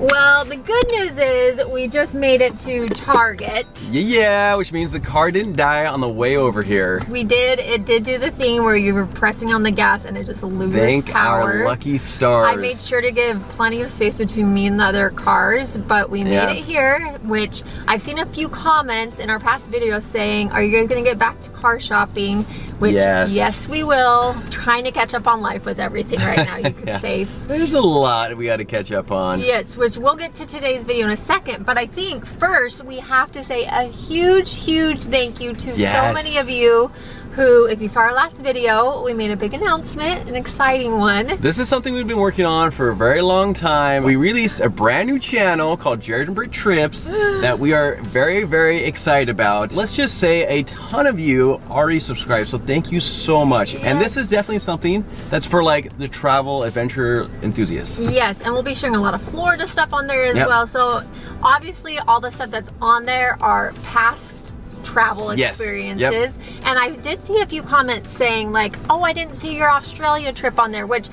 Well, the good news is we just made it to Target. Yeah, which means the car didn't die on the way over here. We did. It did do the thing where you were pressing on the gas and it just loses power. Thank our lucky stars. I made sure to give plenty of space between me and the other cars, but we made it here, which I've seen a few comments in our past videos saying, are you guys gonna get back to car shopping? Which, yes we will. Trying to catch up on life with everything right now, you could say. There's a lot we gotta catch up on. Yes, which we'll get to today's video in a second, but I think first we have to say a huge thank you to so many of you who, if you saw our last video, we made a big announcement, an exciting one. This is something we've been working on for a very long time. We released a brand new channel called Jared and Britt Trips that we are very excited about. Let's just say a ton of you already subscribed, so thank you so much. Yes. And this is definitely something that's for like the travel adventure enthusiasts. Yes, and we'll be sharing a lot of Florida stuff on there as well. So obviously all the stuff that's on there are past travel experiences. And I did see a few comments saying like, oh, I didn't see your Australia trip on there, which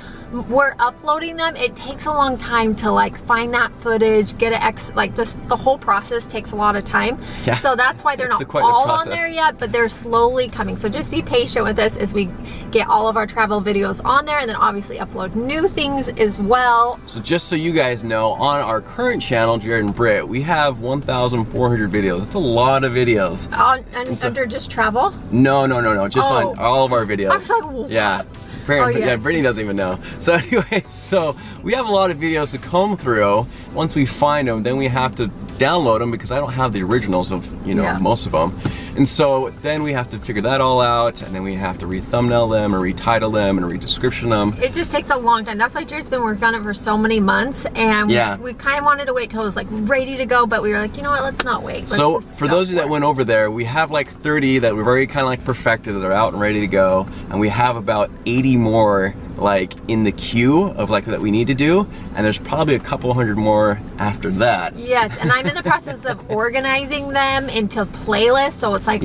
we're uploading them. It takes a long time to like find that footage, get it like just the whole process takes a lot of time. So that's why they're not all on there yet, but they're slowly coming. So just be patient with us as we get all of our travel videos on there, and then obviously upload new things as well. So just so you guys know, on our current channel, Jared and Britt, we have 1,400 videos. That's a lot of videos. Under just travel? No, just on all of our videos. I was like, what? Yeah. Brittany doesn't even know. So anyway, so we have a lot of videos to comb through. Once we find them, then we have to download them because I don't have the originals of, you know, most of them. And so then we have to figure that all out, and then we have to re-thumbnail them and retitle them and re-description them. It just takes a long time. That's why Jared's been working on it for so many months, and we kind of wanted to wait till it was like ready to go, but we were like, you know what, let's not wait. So for those of you that went over there, we have like 30 that we've already kind of like perfected, that are out and ready to go, and we have about 80 more like in the queue of like that we need to do, and there's probably a couple hundred more after that. Yes, and I'm in the process of organizing them into playlists, so it's like,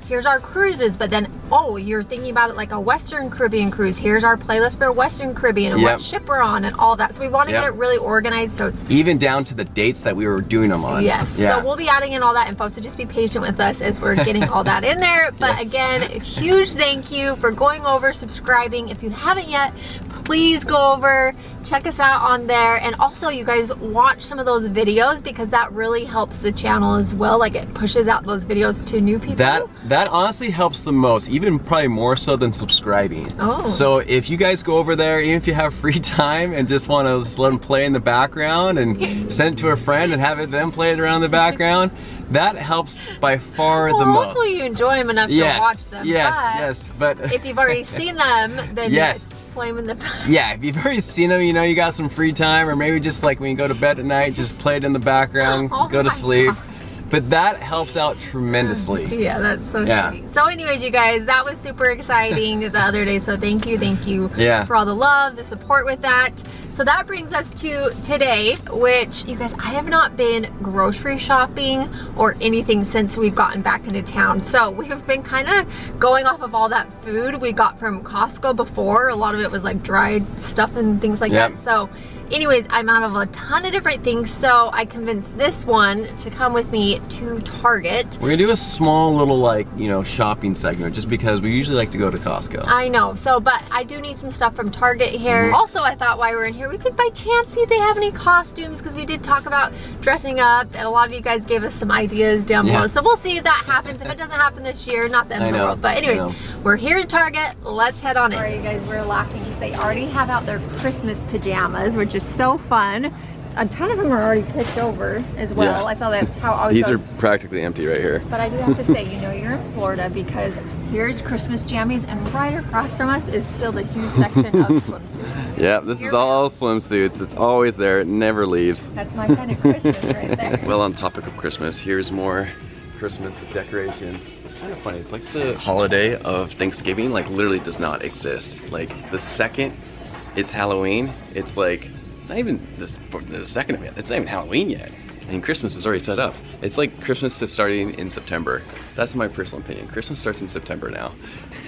here's our cruises, but then, oh, you're thinking about it like a Western Caribbean cruise. Here's our playlist for Western Caribbean and what ship we're on and all that. So we want to get it really organized, so it's even down to the dates that we were doing them on. So we'll be adding in all that info, so just be patient with us as we're getting all that in there. But again, a huge thank you for going over, subscribing. If you haven't yet, please go over, check us out on there, and also you guys watch some of those videos because that really helps the channel as well. Like it pushes out those videos to new people. That honestly helps the most, even probably more so than subscribing. So if you guys go over there, even if you have free time and just want to just let them play in the background and send it to a friend and have them play it around in the background, that helps by far the most. Hopefully you enjoy them enough to watch them. But if you've already seen them, then play them in the background. If you've already seen them, you know you got some free time, or maybe just like when you go to bed at night, just play it in the background, go to sleep. But that helps out tremendously. Yeah, that's so sweet. So anyways, you guys, that was super exciting the other day, so thank you for all the love, the support with that. So that brings us to today, which, you guys, I have not been grocery shopping or anything since we've gotten back into town. So we have been kind of going off of all that food we got from Costco before. A lot of it was like dried stuff and things like that. So anyways, I'm out of a ton of different things, so I convinced this one to come with me to Target. We're gonna do a small little, like, you know, shopping segment, just because we usually like to go to Costco. I know, so, but I do need some stuff from Target here. Also, I thought while we were in here, we could by chance see if they have any costumes, because we did talk about dressing up, and a lot of you guys gave us some ideas down below. So we'll see if that happens. If it doesn't happen this year, not the end of the world. But anyways, we're here at Target. Let's head on in. All right, you guys, we're laughing because they already have out their Christmas pajamas, which is so fun. A ton of them are already picked over as well. I thought that's how always These are practically empty right here. But I do have to say, you know, you're in Florida because here's Christmas jammies, and right across from us is still the huge section of swimsuits. Yeah, this is all swimsuits. It's always there. It never leaves. That's my kind of Christmas right there. Well, on topic of Christmas, here's more Christmas decorations. It's kind of funny. It's like the holiday of Thanksgiving, like, literally does not exist. Like, the second it's Halloween, it's like, not even the second of it. It's not even Halloween yet. and Christmas is already set up. It's like Christmas is starting in September. That's my personal opinion. Christmas starts in September now.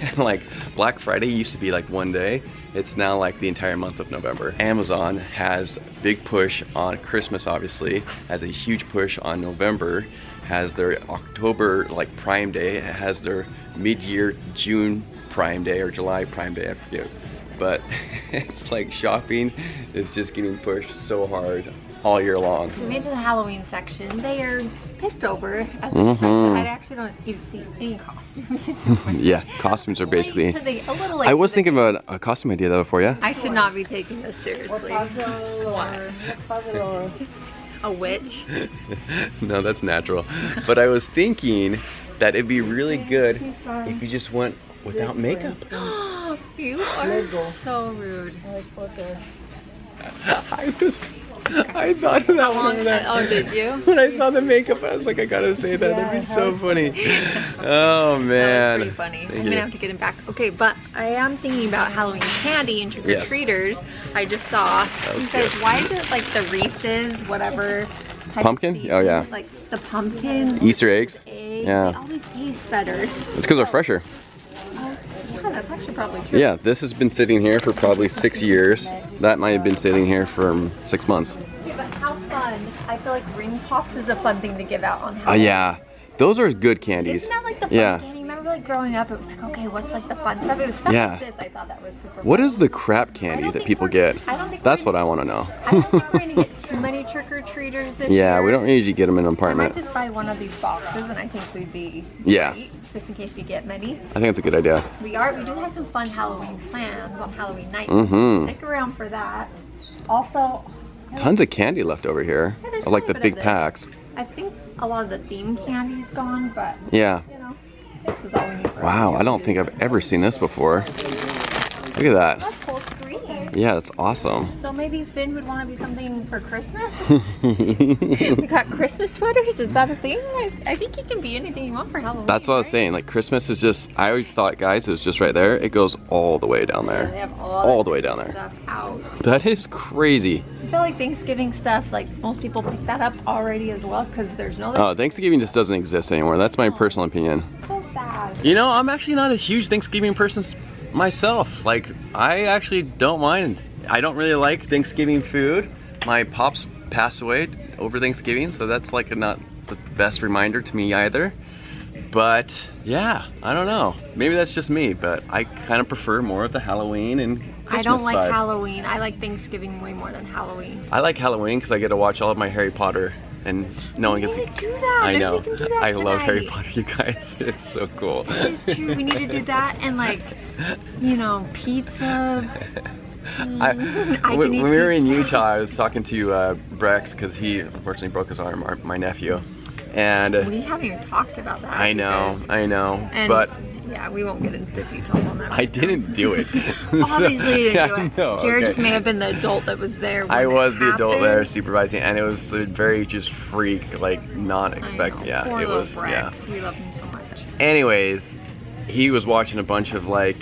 And like Black Friday used to be like one day. It's now like the entire month of November. Amazon has a big push on Christmas, obviously, has a huge push on November, has their October like Prime Day, it has their mid-year June Prime Day or July Prime Day, I forget. But it's like shopping is just getting pushed so hard all year long. We made it to the Halloween section. They are picked over as expected. I actually don't even see any costumes. Yeah, costumes are basically. I was thinking about a costume idea though for you. I should not be taking this seriously. What? A witch? No, that's natural. But I was thinking that it'd be really good if you just went without makeup. You are so rude. I thought of that one. Oh, did you? When I saw the makeup, I was like, I gotta say that. That'd be so funny. Oh man. That was pretty funny. I'm gonna have to get him back. Okay, but I am thinking about Halloween candy and trick-or-treaters. I just saw. Because why is it like the Reese's, whatever type pumpkin? of season? Oh yeah. Like the pumpkins. Easter eggs. Yeah. They always taste better. It's because they're fresher. Yeah, that's actually probably true. Yeah, this has been sitting here for probably 6 years. That might have been sitting here for 6 months. Yeah, but how fun. I feel like ring pops is a fun thing to give out on Halloween. Yeah, those are good candies. Isn't that like the fun candy? Remember like growing up, it was like, okay, what's like the fun stuff? It was stuff like this. I thought that was super fun. What is the crap candy that people get? That's what I want to know. I don't think we're going to get too many trick-or-treaters this year. Yeah, we don't usually get them in an apartment. So I might just buy one of these boxes and I think we'd be great, just in case we get many. I think that's a good idea. We do have some fun Halloween plans on Halloween night. So stick around for that. Also, tons of candy left over here. I like the big packs. I think a lot of the theme candy's gone, but yeah. You know, this is all we need for wow, I don't think I've ever seen this before. Look at that. That's full screen. Yeah, that's awesome. So maybe Finn would want to be something for Christmas? We got Christmas sweaters? Is that a thing? I think you can be anything you want for Halloween. That's what I was saying. Like Christmas is just, I always thought, guys, it was just right there. It goes all the way down there. Yeah, they have all the way down there. Stuff out. That is crazy. I feel like Thanksgiving stuff, like most people pick that up already as well because there's no... Oh, Thanksgiving just doesn't exist anymore. That's my personal opinion. So sad. You know, I'm actually not a huge Thanksgiving person myself. Like, I actually don't mind. I don't really like Thanksgiving food. My pops passed away over Thanksgiving, so that's like not the best reminder to me either. But yeah, I don't know. Maybe that's just me, but I kind of prefer more of the Halloween and Christmas I don't like vibe. Halloween. I like Thanksgiving way more than Halloween. I like Halloween because I get to watch all of my Harry Potter and no one gets to do that. I know. Do that I love Harry Potter, you guys. It's so cool. It is true. We need to do that and like, you know, pizza. When we were in Utah, I was talking to Brex because he unfortunately broke his arm, my nephew. And we haven't even talked about that. I know, and but yeah, we won't get into the details on that. I didn't do it. Obviously, you didn't do it. No, Jared just may have been the adult that was there. When I was the happened. adult there supervising, and it was very just freak, like not expect. Yeah, poor it was. Brex. Yeah. We love him so much. Anyways, he was watching a bunch of like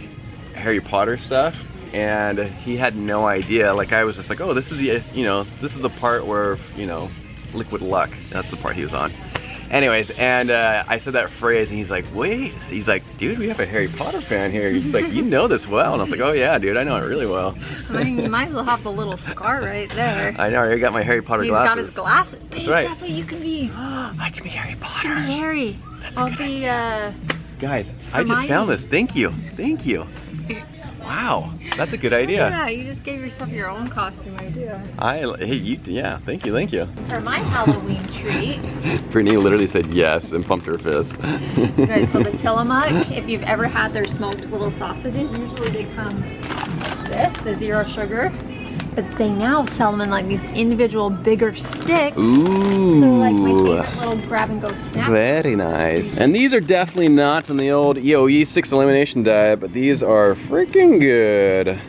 Harry Potter stuff, and he had no idea. Like I was just like, oh, this is the this is the part where Liquid Luck. That's the part he was on. Anyways, and I said that phrase, and he's like, wait. He's like, dude, we have a Harry Potter fan here. He's like, you know this well. And I was like, oh yeah, dude, I know it really well. I mean, you might as well have the little scar right there. I know, I got my Harry Potter glasses. He's got his glasses. That's right. That's what you can be. I can be Harry Potter. You can be Harry. I'll be, Guys, I just found this. Thank you. Thank you. Wow, that's a good idea. Yeah, you just gave yourself your own costume idea. Yeah, thank you. For my Halloween treat. Brittany literally said yes and pumped her fist. Okay, so the Tillamook, if you've ever had their smoked little sausages, usually they come the 0 sugar. But they now sell them in like these individual bigger sticks. Ooh. So like my favorite little grab and go snack. Very nice. And these are definitely not on the old EOE 6 elimination diet, but these are freaking good.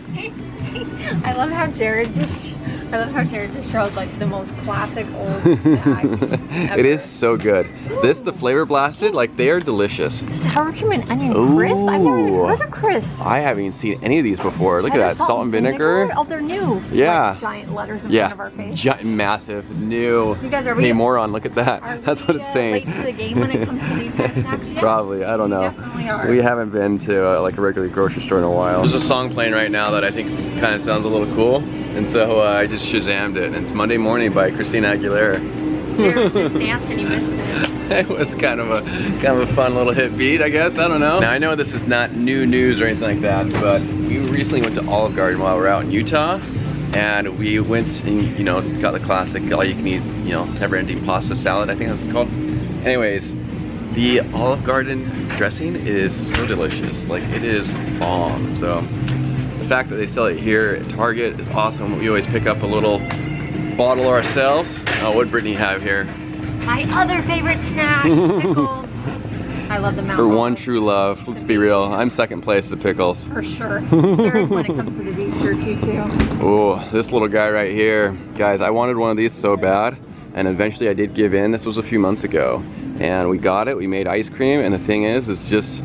I love how Jared just I love how Jared just showed like the most classic old snack ever. It is so good. This, the flavor blasted, like they are delicious. Sour cream and onion crisp? I've never even heard of crisp. I haven't even seen any of these before. Look at that, salt and vinegar. Oh, they're new. Yeah. Like giant letters in front of our face. Giant, massive, new. You guys, are hey, moron, look at that. That's what it's saying. Late to the game when it comes to these kind of snacks? Yes. Probably, I don't know. Definitely are. We haven't been to like a regular grocery store in a while. There's a song playing right now that I think kind of sounds a little cool. And so I just Shazammed it. And it's Monday Morning by Christina Aguilera. Jared was just dancing, you missed it. It was kind of a fun little hit beat, I guess. I don't know. Now I know this is not new news or anything like that, but we recently went to Olive Garden while we were out in Utah, and we went and, you know, got the classic all-you-can-eat, you know, never-ending pasta salad, I think that's what it's called. Anyways, the Olive Garden dressing is so delicious. Like, it is bomb. So the fact that they sell it here at Target is awesome. We always pick up a little bottle ourselves. What did Brittany have here? My other favorite snack, pickles. I love the mountain. Her one true love. Let's be real. I'm second place to pickles. For sure. Jared when it comes to the beef jerky too. Oh, this little guy right here. Guys, I wanted one of these so bad, and eventually I did give in. This was a few months ago. And we got it, we made ice cream, and the thing is, it's just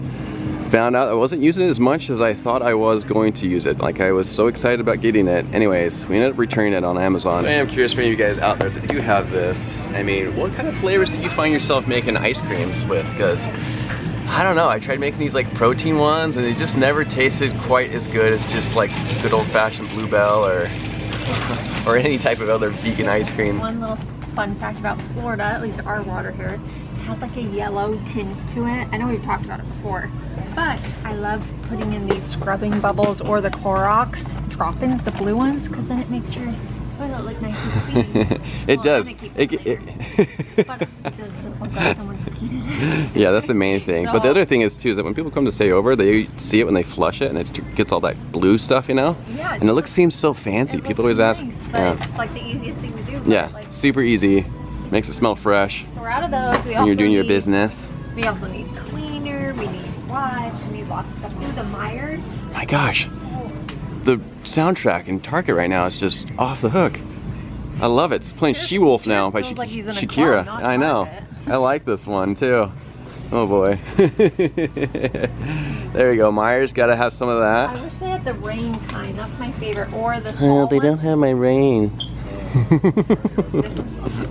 found out I wasn't using it as much as I thought I was going to use it. Like, I was so excited about getting it. Anyways, we ended up returning it on Amazon. I am curious for any of you guys out there that do have this. I mean, what kind of flavors do you find yourself making ice creams with? Because I don't know, I tried making these like protein ones and they just never tasted quite as good as just like good old-fashioned Bluebell or any type of other vegan ice cream. One little fun fact about Florida, at least our water here, it has like a yellow tinge to it. I know we've talked about it before, but I love putting in these scrubbing bubbles or the Clorox drop-ins, the blue ones, because then it makes your toilet look nice and clean. It does. It but it doesn't look like someone's peed in it. Yeah, that's the main thing. So, but the other thing is too, is that when people come to stay over, they see it when they flush it and it gets all that blue stuff, you know? Yeah. And it seems so fancy. People always ask. But it's like the easiest thing to do. Yeah, like, super easy. Makes it smell fresh. So we're out of those. When you're doing your business. We also need cleaner, we need wipes, we need lots of stuff. Ooh, the Myers. My gosh. The soundtrack in Target right now is just off the hook. I love it. It's playing She-Wolf now by Shakira. I know. I like this one too. Oh boy. There we go. Myers gotta have some of that. I wish they had the rain kind. That's my favorite. Or the oh, they don't have my rain. This one smells like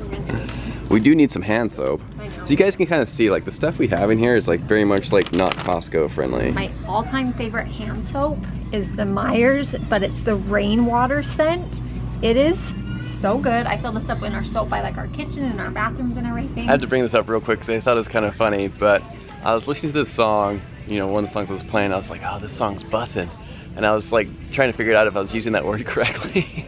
we do need some hand soap. I know. So you guys can kind of see, like, the stuff we have in here is like very much like not Costco friendly. My all-time favorite hand soap is the Myers, but it's the rainwater scent. It is so good. I fill this up in our soap by like our kitchen and our bathrooms and everything. I had to bring this up real quick because I thought it was kind of funny, but I was listening to this song, you know, one of the songs I was playing, I was like, oh, this song's bussin'. And I was like trying to figure it out if I was using that word correctly.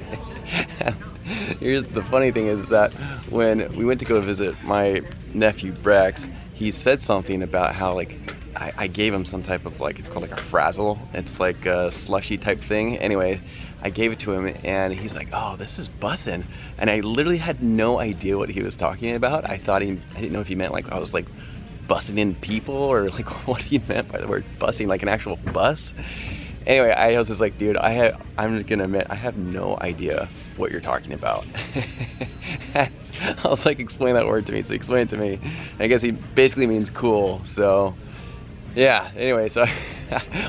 Here's the funny thing is that when we went to go visit my nephew Brex, he said something about how like I gave him some type of like, it's called like a frazzle. It's like a slushy type thing. Anyway, I gave it to him and he's like, oh, this is bussin'. And I literally had no idea what he was talking about. I didn't know if he meant like I was like bussing in people or like what he meant by the word bussing, like an actual bus. Anyway, I was just like, dude, I'm just gonna admit, I have no idea what you're talking about. I was like, explain that word to me. So he explained it to me. I guess he basically means cool. So yeah, anyway, so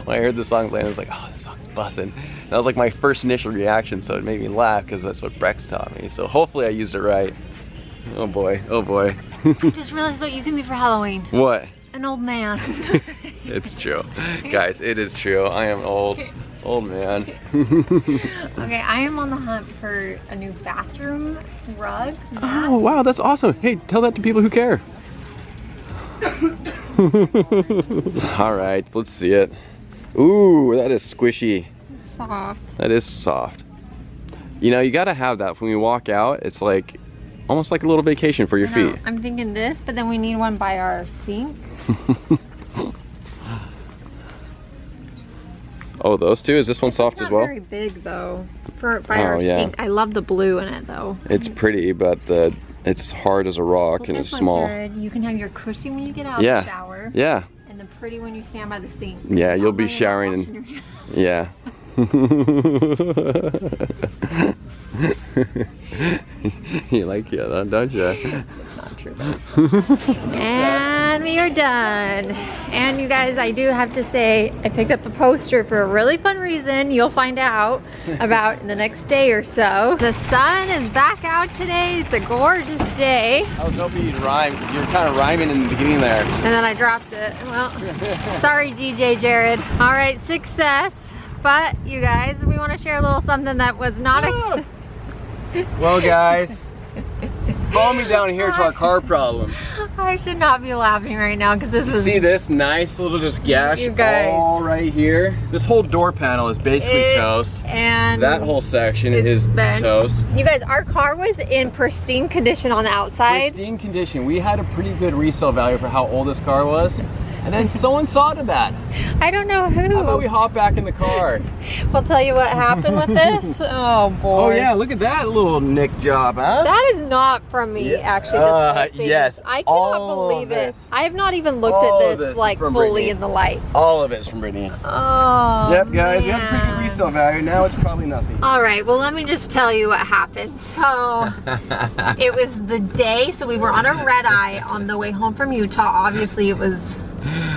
when I heard the song playing, I was like, oh, this song's bussin'. And that was like my first initial reaction, so it made me laugh because that's what Brex taught me. So hopefully I used it right. Oh boy, oh boy. I just realized what you can be for Halloween. What? An old man. It's true. Guys, it is true. I am old man. Okay, I am on the hunt for a new bathroom rug. Oh, wow, that's awesome. Hey, tell that to people who care. All right, let's see it. Ooh, that is squishy. It's soft. That is soft. You know, you gotta have that when we walk out. It's like almost like a little vacation for your feet. I'm thinking this, but then we need one by our sink. Oh, those two? Is this one soft as well? It's not very big though. By our sink. I love the blue in it though. It's pretty, but it's hard as a rock and it's small. Jared, you can have your cushy when you get out of the shower. Yeah. And the pretty when you stand by the sink. Yeah, you'll be showering and yeah. You like it, don't you? It's not true though. And we are done. And you guys, I do have to say, I picked up a poster for a really fun reason you'll find out about in the next day or so. The sun is back out today. It's a gorgeous day. I was hoping you'd rhyme, because you were kind of rhyming in the beginning there. And then I dropped it. Well, sorry DJ Jared. All right, success. But you guys, we want to share a little something that was not well guys, follow me down here to our car problem. I should not be laughing right now because this was... See this nice little just gash you guys, all right here? This whole door panel is basically toast. And that whole section is toast. You guys, our car was in pristine condition on the outside. Pristine condition. We had a pretty good resale value for how old this car was. And then someone saw to that. I don't know who. How about we hop back in the car? I'll tell you what happened with this. Oh boy. Oh yeah, look at that little nick job, huh? That is not from me, actually. This whole thing. Yes. I cannot believe it. I have not even looked at this like fully Brittany. In the light. All of it's from Brittany. Oh. Yep, guys, man. we have a pretty good resale value. Now it's probably nothing. All right, well, let me just tell you what happened. So it was the day, so we were on a red eye on the way home from Utah. Obviously, it was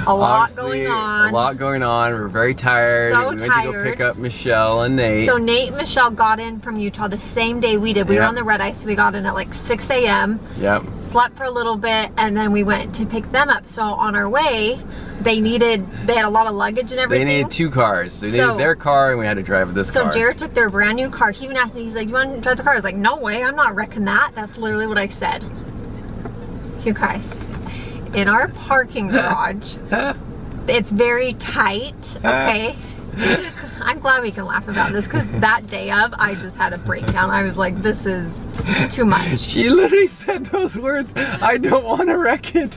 a lot going on. A lot going on. We were very tired. So we went to go pick up Michelle and Nate. So Nate and Michelle got in from Utah the same day we did. We were on the red eye, so we got in at like 6 a.m. Yep. Slept for a little bit, and then we went to pick them up. So on our way, they had a lot of luggage and everything. They needed two cars. So they needed their car, and we had to drive this car. So Jared took their brand new car. He even asked me, he's like, "You want to drive the car?" I was like, "No way, I'm not wrecking that." That's literally what I said. You guys, in our parking garage, it's very tight, okay? I'm glad we can laugh about this because that day of, I just had a breakdown. I was like, this is too much. She literally said those words, "I don't want to wreck it,"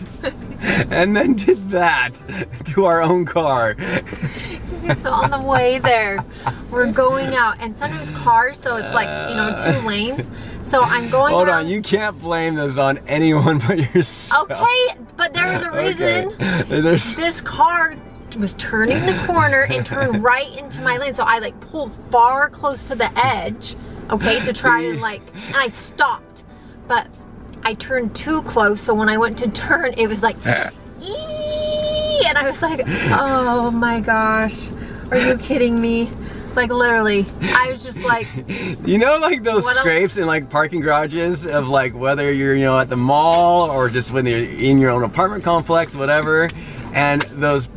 and then did that to our own car. So on the way there, we're going out, and sometimes cars, so it's like, you know, 2 lanes. So I'm going Hold around. on, you can't blame this on anyone but yourself. Okay, but there was a reason. Okay. This car was turning the corner and turned right into my lane, so I like pulled far close to the edge, okay, to try and like, and I stopped, but I turned too close, so when I went to turn, it was like, ee, and I was like, oh my gosh, are you kidding me? Like literally, I was just like, you know, like those scrapes in like parking garages of like whether you're, you know, at the mall or just when you're in your own apartment complex, whatever, and those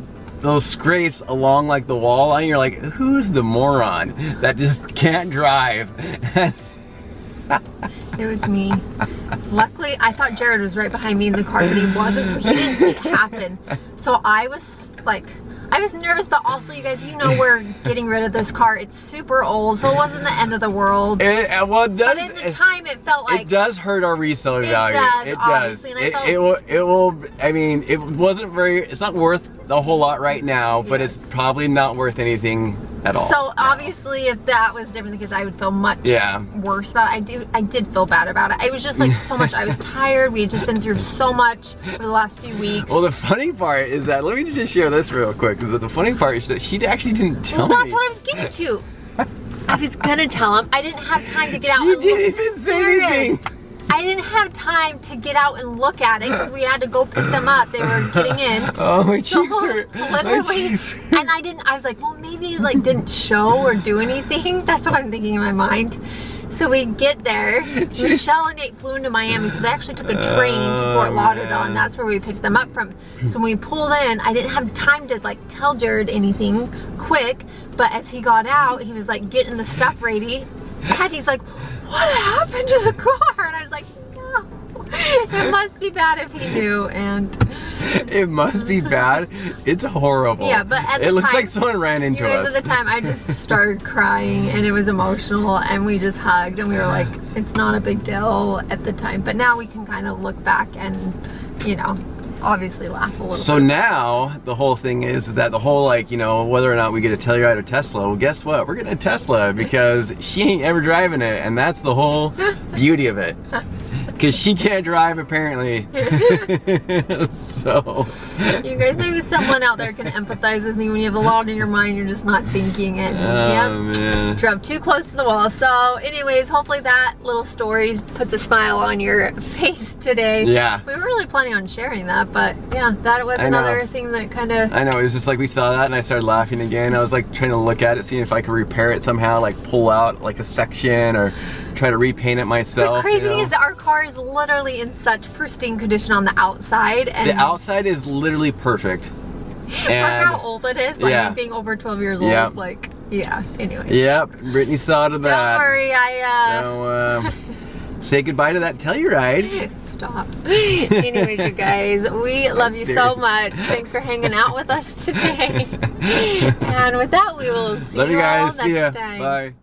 scrapes along like the wall line, you're like, who's the moron that just can't drive? It was me. Luckily, I thought Jared was right behind me in the car, but he wasn't, so he didn't see it happen. So I was like, I was nervous, but also, you guys, you know, we're getting rid of this car. It's super old, so it wasn't the end of the world. But at the time, it felt like... It does hurt our resale value. It does. It will, I mean, it wasn't very, it's not worth a whole lot right now, but it's probably not worth anything at all. So obviously, if that was different, because I would feel much worse about it. I did feel bad about it. It was just like so much. I was tired. We had just been through so much for the last few weeks. Well, the funny part is that, let me just share this real quick, because the funny part is that she actually didn't tell me. Well, that's what I was getting to. I was gonna tell him. I didn't have time to get out. She didn't even say anything. I didn't have time to get out and look at it because we had to go pick them up. They were getting in. Oh, my cheeks hurt. My cheeks hurt. And I was like, well, maybe it like didn't show or do anything. That's what I'm thinking in my mind. So we get there. Michelle and Nate flew into Miami, so they actually took a train to Fort Lauderdale, and that's where we picked them up from. So when we pulled in, I didn't have time to like tell Jared anything quick, but as he got out, he was like getting the stuff ready, and he's like, what happened to the car? And I was like, no, it must be bad if he knew. And it must be bad. It's horrible. Yeah, but at the time, it looks like someone ran into us. At the time, I just started crying, and it was emotional, and we just hugged, and we were like, it's not a big deal at the time. But now we can kind of look back and, you know, obviously laugh a little bit. So now the whole thing is that the whole, like, you know, whether or not we get a Telluride or Tesla, well, guess what? We're getting a Tesla because she ain't ever driving it, and that's the whole beauty of it. Because she can't drive, apparently. So. You guys, maybe someone out there can empathize with me when you have a lot in your mind, you're just not thinking it. Man. Drove too close to the wall. So anyways, hopefully that little story puts a smile on your face today. Yeah. We were really planning on sharing that, but yeah, that was another thing that kind of... I know, it was just like we saw that and I started laughing again. I was like trying to look at it, seeing if I could repair it somehow, like pull out like a section or try to repaint it myself. The crazy thing is that our car is literally in such pristine condition on the outside. And the outside is literally perfect. And for how old it is, like being over 12 years old, like, yeah, anyway. Yep, Brittany saw to that. Don't worry, So, say goodbye to that Telluride. Stop. Anyways, you guys, we love you so much. Thanks for hanging out with us today. And with that, we will see you guys. All next time. Bye.